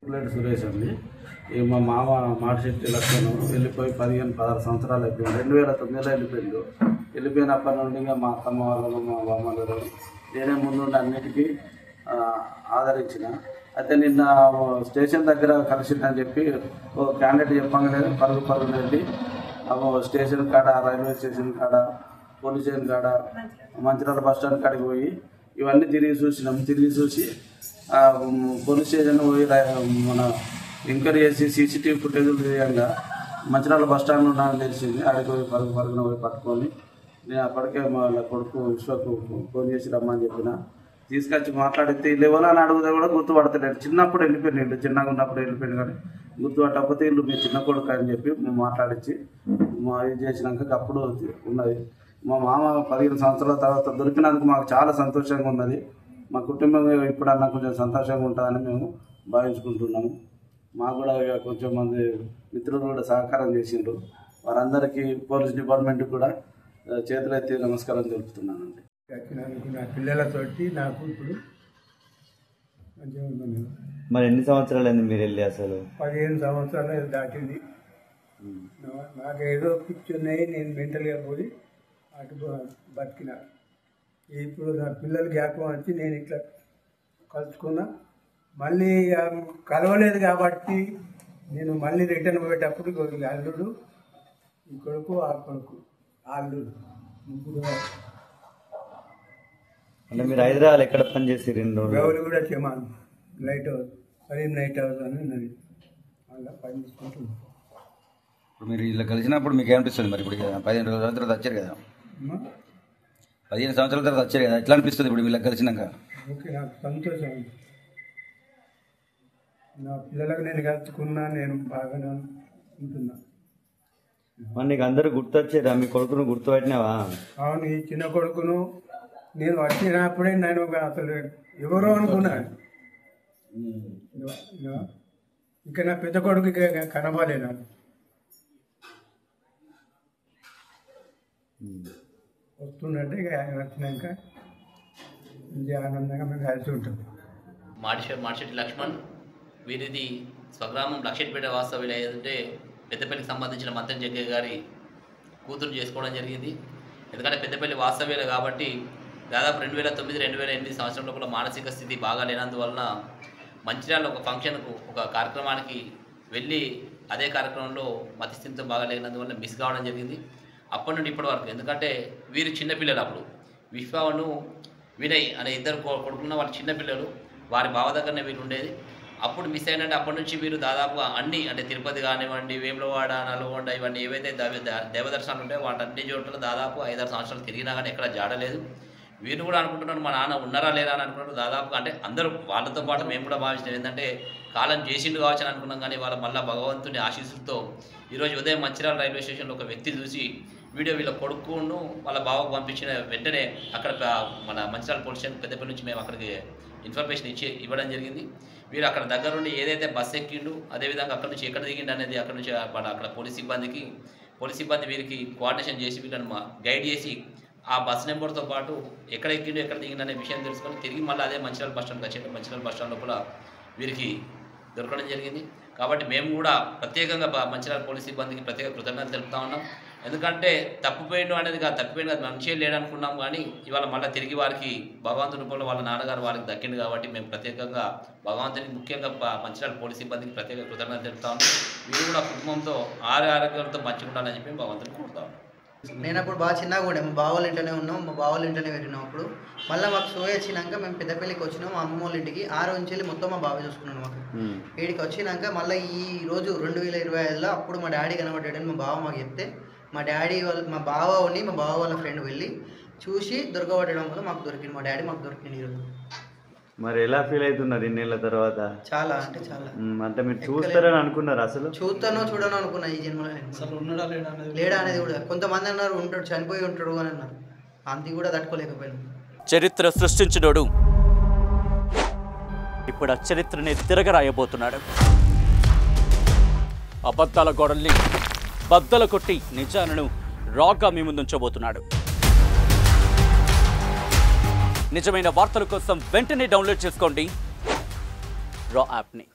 సురేష్ అండి. ఈ మా మామ మాటిశెట్టి లక్ష్మణ్ వెళ్ళిపోయి 15-16 సంవత్సరాలు అయిపోయింది. 2009లో వెళ్ళిపోయిండు. వెళ్ళిపోయినప్పటి నుండి ఇంకా మా అత్తమ్మ వాళ్ళు మా బామ్మగారు నేనే ముందుండి అన్నిటికీ ఆదరించిన. అయితే నిన్న స్టేషన్ దగ్గర కలిసిందని చెప్పి ఓ క్యాండిడేట్ చెప్పగానే పరుగు వెళ్ళి స్టేషన్ కాడ, రైల్వే స్టేషన్ కాడ, పోలీస్ స్టేషన్ కాడ, మంచిర్యాల బస్ స్టాండ్ కాడికి పోయి ఇవన్నీ తిరిగి చూసి పోలీస్ స్టేషన్ పోయి మన ఎంక్వైరీ చేసి సీసీటీవీ ఫుటేజ్లు తీయంగా మంచిర్యాల బస్ స్టాండ్ ఉన్నానని తెలిసింది. ఆడికి పోయి పరుగున పోయి పట్టుకొని నేను అప్పటికే వాళ్ళ కొడుకు విశ్వకు ఫోన్ చేసి రమ్మని చెప్పిన. తీసుకొచ్చి మాట్లాడితే లెవెల్ అని అడిగితే కూడా గుర్తుపడతలేడు. చిన్నప్పుడు వెళ్ళిపోయినాడు, చిన్నగా ఉన్నప్పుడు వెళ్ళిపోయింది కానీ గుర్తుపట్టకపోతే వీళ్ళు మీ చిన్న కొడుకు అని చెప్పి మాట్లాడించి ఇది చేసినాక అప్పుడు ఉన్నది. మా మామ 15 సంవత్సరాల తర్వాత దొరికినందుకు మాకు చాలా సంతోషంగా ఉన్నది. మా కుటుంబం ఇప్పుడన్నా కొంచెం సంతోషంగా ఉంటుందని మేము భావించుకుంటున్నాము. మాకు కూడా కొంచెం మంది మిత్రులు కూడా సహకారం చేసిండ్రు. వారందరికీ పోలీస్ డిపార్ట్మెంట్కి కూడా చేతులెత్తి నమస్కారం తెలుపుతున్నానండి. నా పిల్లలతోటి నాకు ఇప్పుడు మంచిగా ఉంది. మరి ఎన్ని సంవత్సరాలు అయింది మీరు వెళ్ళి? అసలు 15 సంవత్సరాలు దాటింది. నాకేదో పిచ్చి ఉన్నాయి, నేను మెంటల్గా పోయి అటు బతికిన. ఇప్పుడు నా పిల్లలు జ్ఞాపకం వచ్చి నేను ఇట్లా కలుసుకున్నా. మళ్ళీ కలవలేదు కాబట్టి నేను మళ్ళీ రిటర్న్ పోయేటప్పుడు అల్లుడు, ఈ కొడుకు, ఆ కొడుకు, అల్లుడు ముగ్గురు. అంటే మీరు హైదరాబాద్ ఎక్కడ పని చేసి 2 రోజులు? గౌలు కూడా చెమాను లైట్ హౌస్, నైట్ హౌస్ అని ఉన్నది, అలా పని చేసుకుంటున్నాను. ఇప్పుడు మీరు ఇలా కలిసినప్పుడు మీకు ఏమనిపిస్తుంది? మరి ఇప్పుడు 15 సంవత్సరాల తర్వాత వచ్చారు కదా, 15 సంవత్సరాల తర్వాత వచ్చారు కదా, ఎట్లా అనిపిస్తుంది ఇప్పుడు వీళ్ళకి కలిసినాక? ఓకే, నాకు సంతోషం. నా పిల్లలకు నేను కలుసుకున్నా, నేను బాగానే ఉంటున్నా. మరి నీకు అందరూ గుర్తొచ్చేదా? మీ కొడుకును గుర్తుపట్టినావా? అవును, ఈ చిన్న కొడుకును నేను వచ్చినప్పుడే నేను అసలు ఎవరో అనుకున్నాను. ఇంకా నా పెద్ద కొడుకు కనబడలే. నాకు వస్తున్నట్టే వచ్చినాక ఆనందంగా మేము కలిసి ఉంటాం. మాటిశెట్టి లక్ష్మణ్ వీరిది స్వగ్రామం లక్షెట్పేట వాస్తవ్యులు ఏదంటే పెద్దపల్లికి సంబంధించిన మంత్రి జగ్గయ్య గారి కూతురు చేసుకోవడం జరిగింది. ఎందుకంటే పెద్దపల్లి వాస్తవ్యులు కాబట్టి దాదాపు 2009-2008 సంవత్సరంలో కూడా మానసిక స్థితి బాగా లేనందువలన మంచిర్యాలలో ఒక ఫంక్షన్కు, ఒక కార్యక్రమానికి వెళ్ళి అదే కార్యక్రమంలో మతిస్థితితో బాగా లేనందువల్ల మిస్ కావడం జరిగింది. అప్పటి నుండి ఇప్పటి వరకు, ఎందుకంటే వీరు చిన్నపిల్లలు, అప్పుడు విశ్వను వినయ్ అనే ఇద్దరు కొడుకున్న వాళ్ళు చిన్నపిల్లలు, వారి బావ దగ్గరనే వీరు ఉండేది. అప్పుడు మిస్ అయినంటే అప్పటి నుంచి వీరు దాదాపుగా అన్ని, అంటే తిరుపతి కానివ్వండి, వేములవాడ, నల్గొండ, ఇవన్నీ ఏవైతే దేవదర్శనాలు ఉంటాయో వాటన్ని చోట్ల దాదాపు 5-6 సంవత్సరాలు తిరిగినా కానీ ఎక్కడ జాడలేదు. వీరు కూడా అనుకుంటున్నారు మా నాన్న ఉన్నారా లేరా అని అనుకున్నారు. దాదాపుగా అంటే అందరూ వాళ్ళతో పాటు మేము కూడా భావించాం. ఏంటంటే కాలం చేసిండు కావచ్చు అని అనుకున్నాం, కానీ వాళ్ళ మళ్ళీ భగవంతుని ఆశీస్సులతో ఈరోజు ఉదయం మంచిర్యాల రైల్వే స్టేషన్లో ఒక వ్యక్తి చూసి వీడియో వీళ్ళ కొడుకును వాళ్ళ బావకు పంపించిన వెంటనే అక్కడ మన మంచిర్యాల పోలీస్ స్టేషన్ పెద్దపల్లి నుంచి మేము అక్కడికి ఇన్ఫర్మేషన్ ఇవ్వడం జరిగింది. వీరు అక్కడ దగ్గరుండి ఏదైతే బస్సు ఎక్కిండు, అదేవిధంగా అక్కడ నుంచి ఎక్కడ దిగిండు అనేది అక్కడ నుంచి అక్కడ పోలీస్ సిబ్బంది వీరికి కోఆర్డినేషన్ చేసి వీళ్ళని గైడ్ చేసి ఆ బస్ నెంబర్తో పాటు ఎక్కడ ఎక్కిండు, ఎక్కడ దిగిండు అనే విషయం తెలుసుకొని తిరిగి మళ్ళీ అదే మంచిర్యాల బస్ స్టాండ్కి వచ్చి మంచిర్యాల బస్ స్టాండ్లో కూడా వీరికి దొరకడం జరిగింది. కాబట్టి మేము కూడా ప్రత్యేకంగా మంచిర్యాల పోలీస్ సిబ్బందికి ప్రత్యేక కృతజ్ఞతలు తెలుపుతా ఉన్నాం. ఎందుకంటే తప్పిపోయిండు అనేది కాదు, తప్పిపోయింది కాదు, మంచిగా లేడనుకున్నాం, కానీ ఇవాళ మళ్ళీ తిరిగి వారికి భగవంతుని రూపంలో వాళ్ళ నాన్నగారు వారికి దక్కింది. కాబట్టి మేము ప్రత్యేకంగా భగవంతునికి, ముఖ్యంగా మంచిర్యాల పోలీస్ సిబ్బందికి ప్రత్యేక కృతజ్ఞతలు తెలుపుతా ఉన్నాం. వీరు కూడా కుటుంబంతో ఆరోగ్యాలతో మంచిగా ఉండాలని చెప్పి భగవంతుని కోరుతాం. నేను అప్పుడు బాగా చిన్నగా ఉండే, మా బావోళ్ళ ఇంట్లోనే ఉన్నాం, మా బావోళ్ళ ఇంట్లోనే పెట్టినాం. అప్పుడు మళ్ళీ మాకు సోయ వచ్చినాక మేము పెద్దపల్లికి వచ్చినాం, మా అమ్మమ్మ వాళ్ళ ఇంటికి. ఆ రోజు నుంచి వెళ్ళి మొత్తం మా బావ చూసుకున్నాను. మాకు వీడికి వచ్చినాక మళ్ళీ ఈ రోజు 2025లో అప్పుడు మా డాడీ కనబడ్డాడని మా బావ మాకు చెప్తే, మా డాడీ వాళ్ళు, మా బావ వాళ్ళ ఫ్రెండ్ వెళ్ళి చూసి దొరకబడడం వల్ల మాకు దొరికింది. మా డాడీ మాకు దొరికింది ఈరోజు. మరి ఎలా ఫీల్ అవుతున్నారు 2 నెలల తర్వాత? చాలా అంటే చాలా. అంటే మీరు చూస్తారని అనుకున్నారు? అసలు చూడను అనుకున్నా ఈ జన్మలో. లేడా అనేది కూడా కొంతమంది అన్నారు, ఉంటాడు, చనిపోయి ఉంటాడు అని అన్నారు. అంత కూడా తట్టుకోలేకపోయాను. చరిత్ర సృష్టించినోడు ఇప్పుడు ఆ చరిత్రని తిరగరాయబోతున్నాడు. అబద్ధాల గోడల్ని బద్దలు కొట్టి నిజాలను రాగా మీ ముందుంచబోతున్నాడు. నిజమైన వార్తల కోసం వెంటనే డౌన్లోడ్ చేసుకోండి రా యాప్ని.